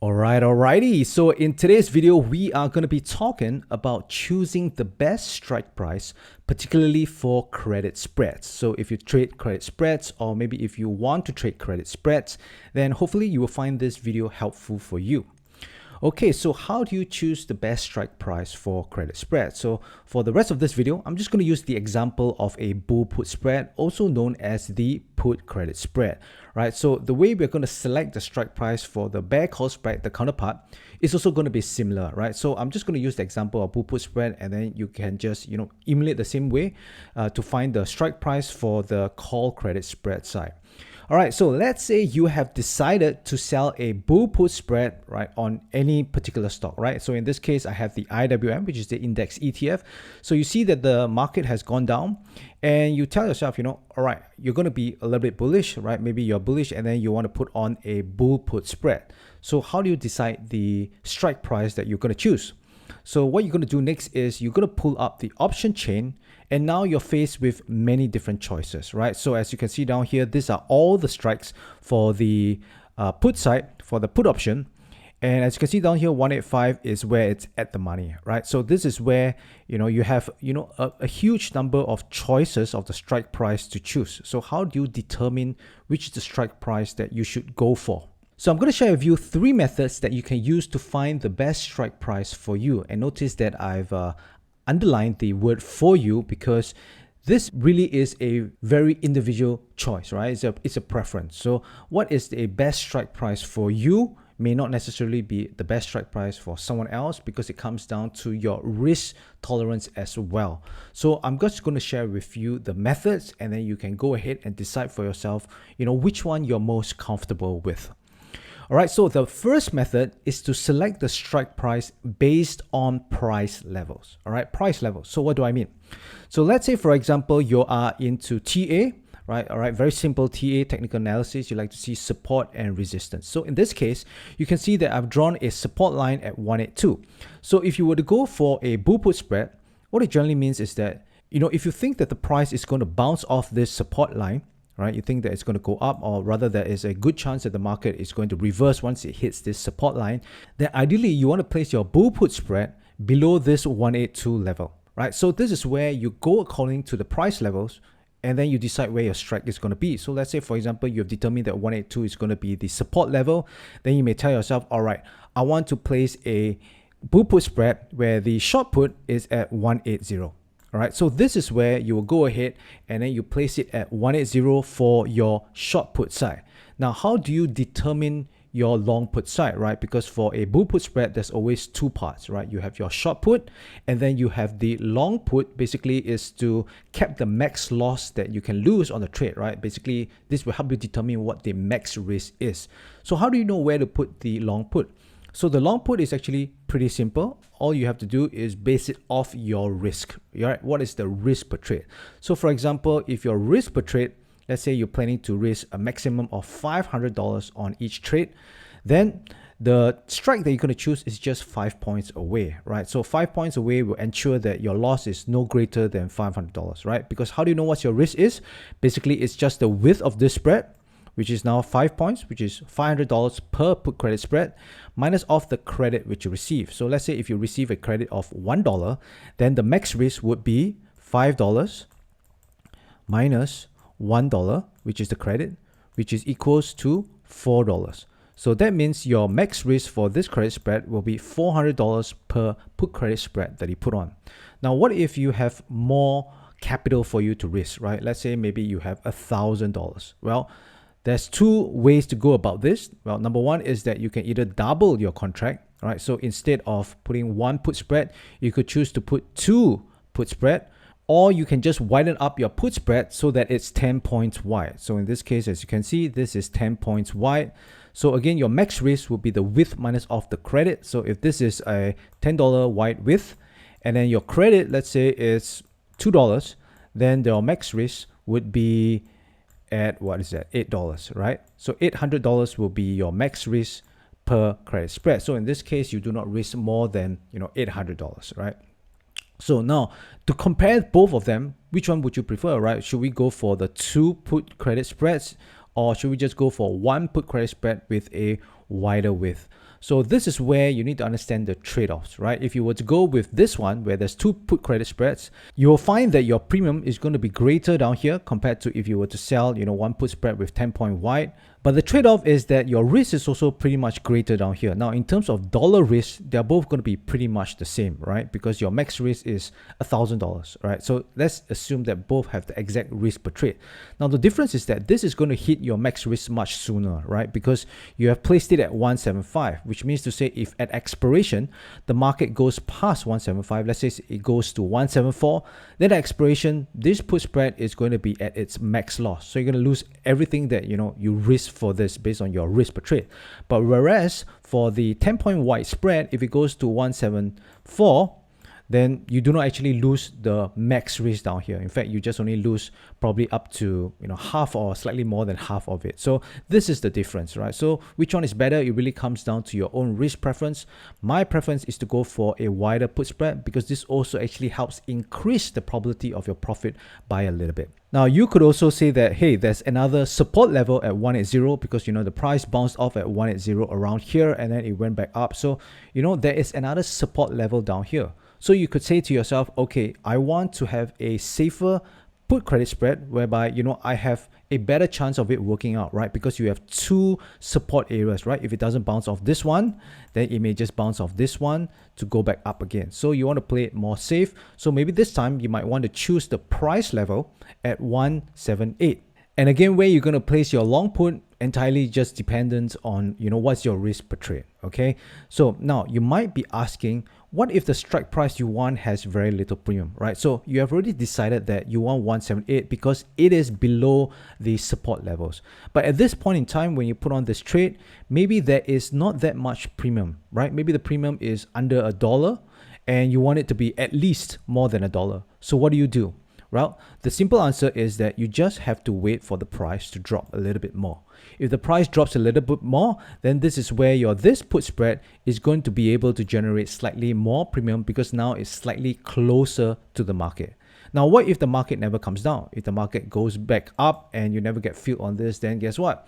Alrighty. So in today's video, we are going to be talking about choosing the best strike price, particularly for credit spreads. So if you trade credit spreads, or maybe if you want to trade credit spreads, then hopefully you will find this video helpful for you. Okay, so how do you choose the best strike price for credit spread? So for the rest of this video, I'm just going to use the example of a bull put spread, also known as the put credit spread, right? So the way we're going to select the strike price for the bear call spread, the counterpart, is also going to be similar, right? So I'm just going to use the example of bull put spread, and then you can just, emulate the same way to find the strike price for the call credit spread side. All right, so let's say you have decided to sell a bull put spread, right, on any particular stock, right? So in this case, I have the IWM, which is the index ETF. So you see that the market has gone down, and you tell yourself, all right, you're going to be a little bit bullish, right? Maybe you're bullish, and then you want to put on a bull put spread. So how do you decide the strike price that you're going to choose? So what you're going to do next is you're going to pull up the option chain, and now you're faced with many different choices, right? So as you can see down here, these are all the strikes for the put side, for the put option. And as you can see down here, 185 is where it's at the money, right? So this is where, you have, a huge number of choices of the strike price to choose. So how do you determine which is the strike price that you should go for? So I'm going to share with you 3 methods that you can use to find the best strike price for you. And notice that I've underlined the word "for you" because this really is a very individual choice, right? It's a preference. So what is the best strike price for you may not necessarily be the best strike price for someone else, because it comes down to your risk tolerance as well. So I'm just going to share with you the methods, and then you can go ahead and decide for yourself, which one you're most comfortable with. All right, so the first method is to select the strike price based on price levels. All right, price levels. So what do I mean? So let's say, for example, you are into TA, right? All right, very simple TA, technical analysis. You like to see support and resistance. So in this case, you can see that I've drawn a support line at 182. So if you were to go for a bull put spread, what it generally means is that, if you think that the price is going to bounce off this support line, right? You think that it's going to go up, or rather there is a good chance that the market is going to reverse once it hits this support line, then ideally you want to place your bull put spread below this 182 level, right? So this is where you go according to the price levels, and then you decide where your strike is going to be. So let's say, for example, you've determined that 182 is going to be the support level. Then you may tell yourself, all right, I want to place a bull put spread where the short put is at 180. All right, so this is where you will go ahead and then you place it at 180 for your short put side. Now, how do you determine your long put side, right? Because for a bull put spread, there's always 2 parts, right? You have your short put, and then you have the long put. Basically is to cap the max loss that you can lose on the trade, right? Basically, this will help you determine what the max risk is. So how do you know where to put the long put? So the long put is actually pretty simple. All you have to do is base it off your risk. Right? What is the risk per trade? So for example, if your risk per trade, let's say you're planning to risk a maximum of $500 on each trade, then the strike that you're going to choose is just 5 points away, right? So 5 points away will ensure that your loss is no greater than $500, right? Because how do you know what your risk is? Basically, it's just the width of this spread, which is now 5 points, which is $500 per put credit spread, minus off the credit which you receive. So let's say if you receive a credit of $1, then the max risk would be $5 minus $1, which is the credit, which is equals to $4. So that means your max risk for this credit spread will be $400 per put credit spread that you put on. Now, what if you have more capital for you to risk, right? Let's say maybe you have $1,000. Well, there's 2 ways to go about this. Well, number one is that you can either double your contract, right? So instead of putting 1 put spread, you could choose to put 2 put spread, or you can just widen up your put spread so that it's 10 points wide. So in this case, as you can see, this is 10 points wide. So again, your max risk will be the width minus off the credit. So if this is a $10 wide width, and then your credit, let's say, is $2, then your max risk would be at $8, right? So $800 will be your max risk per credit spread. So in this case, you do not risk more than $800, right? So now to compare both of them, which one would you prefer, right? Should we go for the 2 put credit spreads, or should we just go for 1 put credit spread with a wider width? So this is where you need to understand the trade-offs, right? If you were to go with this one where there's two put credit spreads, you will find that your premium is going to be greater down here compared to if you were to sell, one put spread with 10-point wide. But the trade-off is that your risk is also pretty much greater down here. Now, in terms of dollar risk, they're both going to be pretty much the same, right? Because your max risk is $1,000, right? So let's assume that both have the exact risk per trade. Now, the difference is that this is going to hit your max risk much sooner, right? Because you have placed it at 175, which means to say if at expiration, the market goes past 175, let's say it goes to 174, then at expiration, this put spread is going to be at its max loss. So you're going to lose everything that, you risk for this based on your risk per trade. But whereas for the 10-point wide spread, if it goes to 174, then you do not actually lose the max risk down here. In fact, you just only lose probably up to half or slightly more than half of it. So this is the difference, right? So which one is better? It really comes down to your own risk preference. My preference is to go for a wider put spread because this also actually helps increase the probability of your profit by a little bit. Now, you could also say that, hey, there's another support level at 180 because, the price bounced off at 180 around here and then it went back up. So, there is another support level down here. So you could say to yourself, okay, I want to have a safer put credit spread whereby, I have a better chance of it working out, right? Because you have two support areas, right? If it doesn't bounce off this one, then it may just bounce off this one to go back up again. So you want to play it more safe. So maybe this time you might want to choose the price level at 178. And again, where you're going to place your long put entirely just dependent on, what's your risk per trade, okay? So now you might be asking, what if the strike price you want has very little premium, right? So you have already decided that you want 178 because it is below the support levels. But at this point in time, when you put on this trade, maybe there is not that much premium, right? Maybe the premium is under $1 and you want it to be at least more than $1. So what do? Well, the simple answer is that you just have to wait for the price to drop a little bit more. If the price drops a little bit more, then this is where this put spread is going to be able to generate slightly more premium because now it's slightly closer to the market. Now, what if the market never comes down? If the market goes back up and you never get filled on this, then guess what?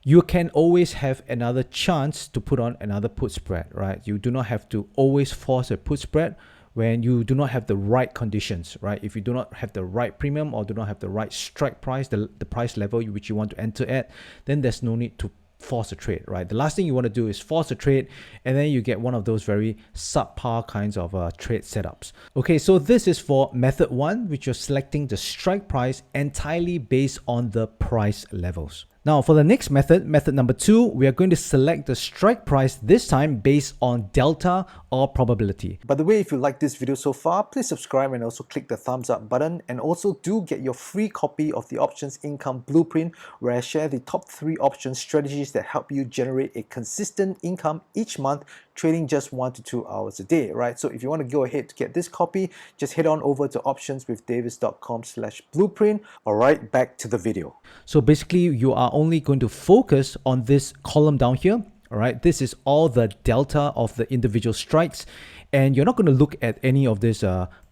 You can always have another chance to put on another put spread, right? You do not have to always force a put spread when you do not have the right conditions, right? If you do not have the right premium or do not have the right strike price, the price level which you want to enter at, then there's no need to force a trade, right? The last thing you want to do is force a trade and then you get one of those very subpar kinds of trade setups. Okay, so this is for method one, which you're selecting the strike price entirely based on the price levels. Now, for the next method number two, we are going to select the strike price this time based on delta or probability. By the way, if you like this video so far, please subscribe and also click the thumbs up button. And also do get your free copy of the Options Income Blueprint, where I share the top 3 option strategies that help you generate a consistent income each month, trading just 1 to 2 hours a day, right? So if you want to go ahead to get this copy, just head on over to optionswithdavis.com/blueprint. All right, back to the video. So basically, you are only going to focus on this column down here. All right, this is all the delta of the individual strikes, and you're not going to look at any of these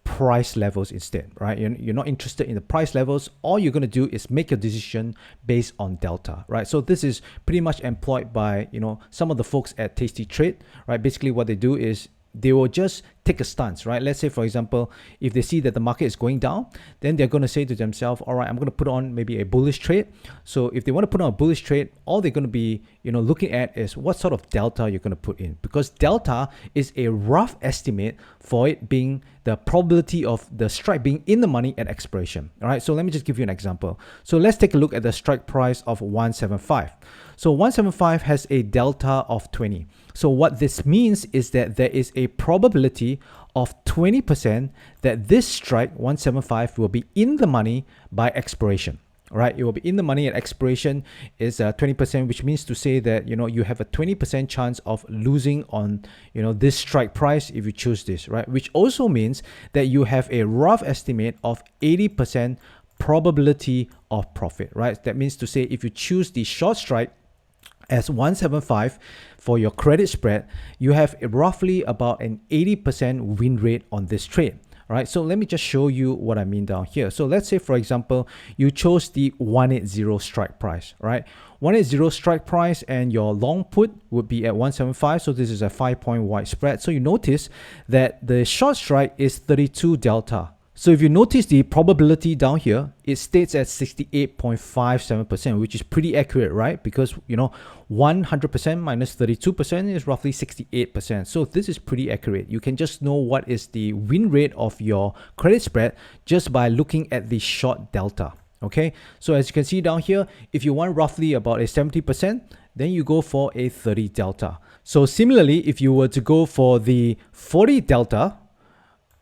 price levels instead, right? You're not interested in the price levels. All you're going to do is make your decision based on delta, right? So this is pretty much employed by some of the folks at Tasty Trade, right? Basically, what they do is they will just take a stance, right? Let's say, for example, if they see that the market is going down, then they're going to say to themselves, all right, I'm going to put on maybe a bullish trade. So if they want to put on a bullish trade, all they're going to be, looking at is what sort of delta you're going to put in, because delta is a rough estimate for it being the probability of the strike being in the money at expiration. All right. So let me just give you an example. So let's take a look at the strike price of 175. So 175 has a delta of 20. So what this means is that there is a probability of 20% that this strike 175 will be in the money by expiration. All right, it will be in the money at expiration is 20%, which means to say that you have a 20% chance of losing on this strike price if you choose this, right? Which also means that you have a rough estimate of 80% probability of profit, right? That means to say if you choose the short strike as 175 for your credit spread, you have roughly about an 80% win rate on this trade. All right, so let me just show you what I mean down here. So let's say, for example, you chose the 180 strike price, right? 180 strike price, and your long put would be at 175. So this is a 5-point wide spread. So you notice that the short strike is 32 delta. So if you notice the probability down here, it states at 68.57%, which is pretty accurate, right? Because, 100% minus 32% is roughly 68%. So this is pretty accurate. You can just know what is the win rate of your credit spread just by looking at the short delta. Okay, so as you can see down here, if you want roughly about a 70%, then you go for a 30 delta. So similarly, if you were to go for the 40 delta,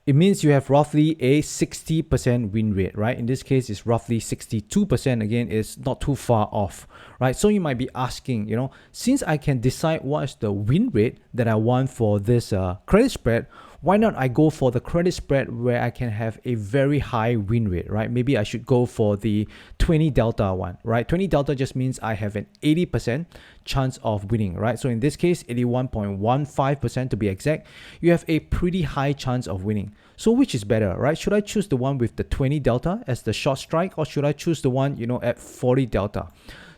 it means you have roughly a 60% win rate, right? In this case, it's roughly 62%. Again, it's not too far off, right? So you might be asking, since I can decide what is the win rate that I want for this credit spread, why not I go for the credit spread where I can have a very high win rate, right? Maybe I should go for the 20 delta one, right? 20 delta just means I have an 80% chance of winning, right? So in this case, 81.15% to be exact, you have a pretty high chance of winning. So which is better, right? Should I choose the one with the 20 delta as the short strike, or should I choose the one, at 40 delta?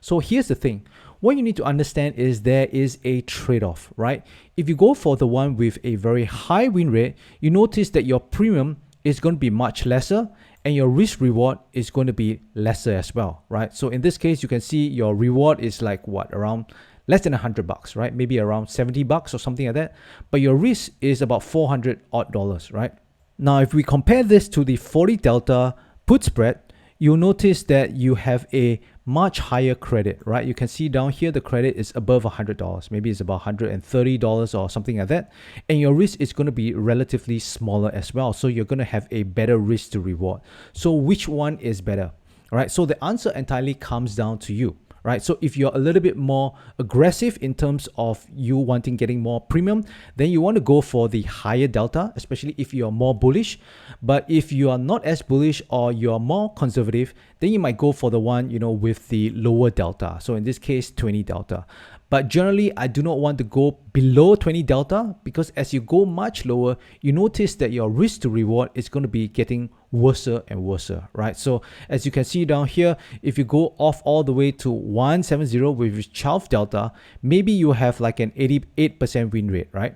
So here's the thing. What you need to understand is there is a trade-off, right? If you go for the one with a very high win rate, you notice that your premium is going to be much lesser and your risk reward is going to be lesser as well, right? So in this case, you can see your reward is like what, around less than $100, right? Maybe around $70 or something like that. But your risk is about $400 odd, right? Now, if we compare this to the 40 delta put spread, you'll notice that you have a much higher credit, right? You can see down here, the credit is above $100. Maybe it's about $130 or something like that. And your risk is going to be relatively smaller as well. So you're going to have a better risk to reward. So which one is better? All right. So the answer entirely comes down to you. Right? So if you're a little bit more aggressive in terms of you getting more premium, then you want to go for the higher delta, especially if you're more bullish. But if you are not as bullish or you're more conservative, then you might go for the one, with the lower delta. So in this case, 20 delta. But generally, I do not want to go below 20 delta, because as you go much lower, you notice that your risk to reward is going to be getting worse and worse, right? So as you can see down here, if you go off all the way to 170 with 12 delta, maybe you have like an 88% win rate, right?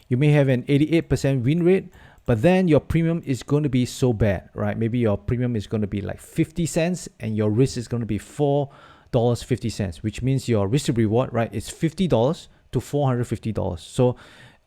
You may have an 88% win rate, but then your premium is going to be so bad, right? Maybe your premium is going to be like 50 cents and your risk is going to be $4.50, which means your risk to reward, right, is $50 to $450. So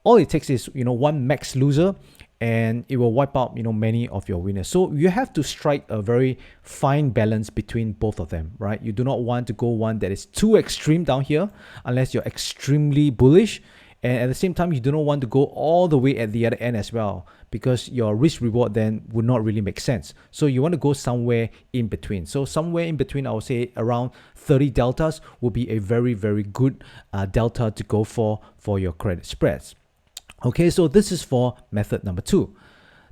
all it takes is, one max loser, and it will wipe out, many of your winners. So you have to strike a very fine balance between both of them, right? You do not want to go one that is too extreme down here unless you're extremely bullish. And at the same time, you do not want to go all the way at the other end as well, because your risk reward then would not really make sense. So you want to go somewhere in between. So somewhere in between, I would say around 30 deltas would be a very, very good delta to go for your credit spreads. Okay, so this is for method number 2.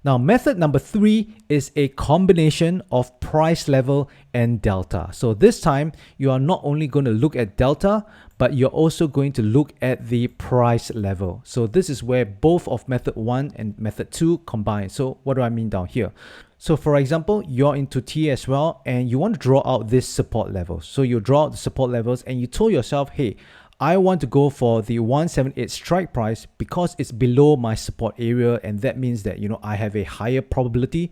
Now, method number 3 is a combination of price level and delta. So this time, you are not only going to look at delta, but you're also going to look at the price level. So this is where both of method 1 and method 2 combine. So what do I mean down here? So for example, you're into T as well, and you want to draw out this support levels. So you draw out the support levels and you told yourself, hey, I want to go for the 178 strike price because it's below my support area, and that means that, I have a higher probability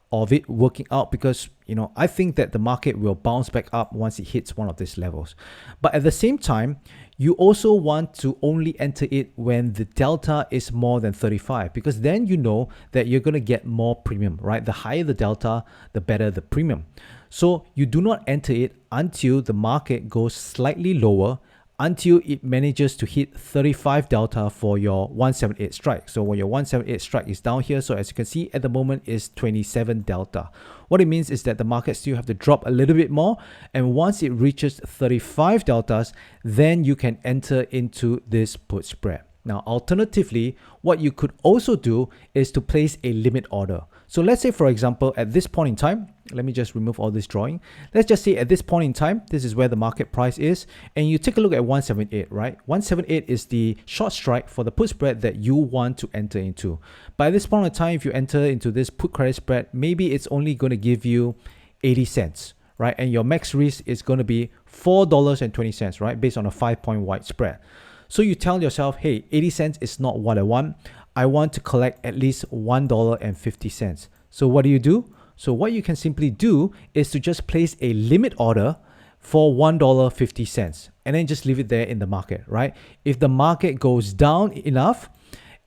of it working out, because, I think that the market will bounce back up once it hits one of these levels. But at the same time, you also want to only enter it when the delta is more than 35, because then you know that you're going to get more premium, right? The higher the delta, the better the premium. So you do not enter it until the market goes slightly lower, until it manages to hit 35 delta for your 178 strike. So when your 178 strike is down here, so as you can see at the moment is 27 delta. What it means is that the market still have to drop a little bit more, and once it reaches 35 deltas, then you can enter into this put spread. Now, alternatively, what you could also do is to place a limit order. So let's say, for example, at this point in time, let me just remove all this drawing. Let's just say at this point in time, this is where the market price is, and you take a look at 178, right? 178 is the short strike for the put spread that you want to enter into. By this point in time, if you enter into this put credit spread, maybe it's only going to give you 80 cents, right? And your max risk is going to be $4.20, right? Based on a 5-point wide spread. So you tell yourself, hey, 80 cents is not what I want. I want to collect at least $1.50. So what do? So what you can simply do is to just place a limit order for $1.50 and then just leave it there in the market, right? If the market goes down enough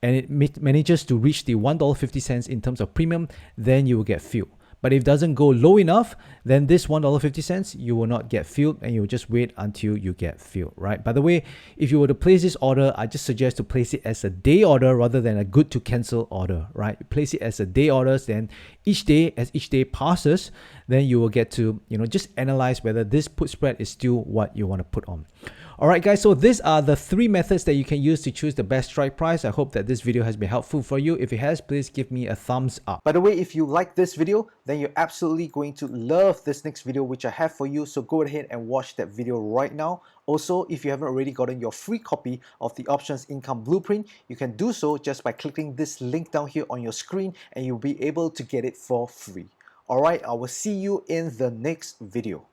and it manages to reach the $1.50 in terms of premium, then you will get filled. But if it doesn't go low enough, then this $1.50, you will not get filled, and you will just wait until you get filled, right? By the way, if you were to place this order, I just suggest to place it as a day order rather than a good to cancel order, right? Place it as a day order, then each day, as each day passes, then you will get to, just analyze whether this put spread is still what you want to put on. All right, guys, so these are the 3 methods that you can use to choose the best strike price. I hope that this video has been helpful for you. If it has, please give me a thumbs up. By the way, if you like this video, then you're absolutely going to love this next video which I have for you. So go ahead and watch that video right now. Also, if you haven't already gotten your free copy of the Options Income Blueprint, you can do so just by clicking this link down here on your screen, and you'll be able to get it for free. All right, I will see you in the next video.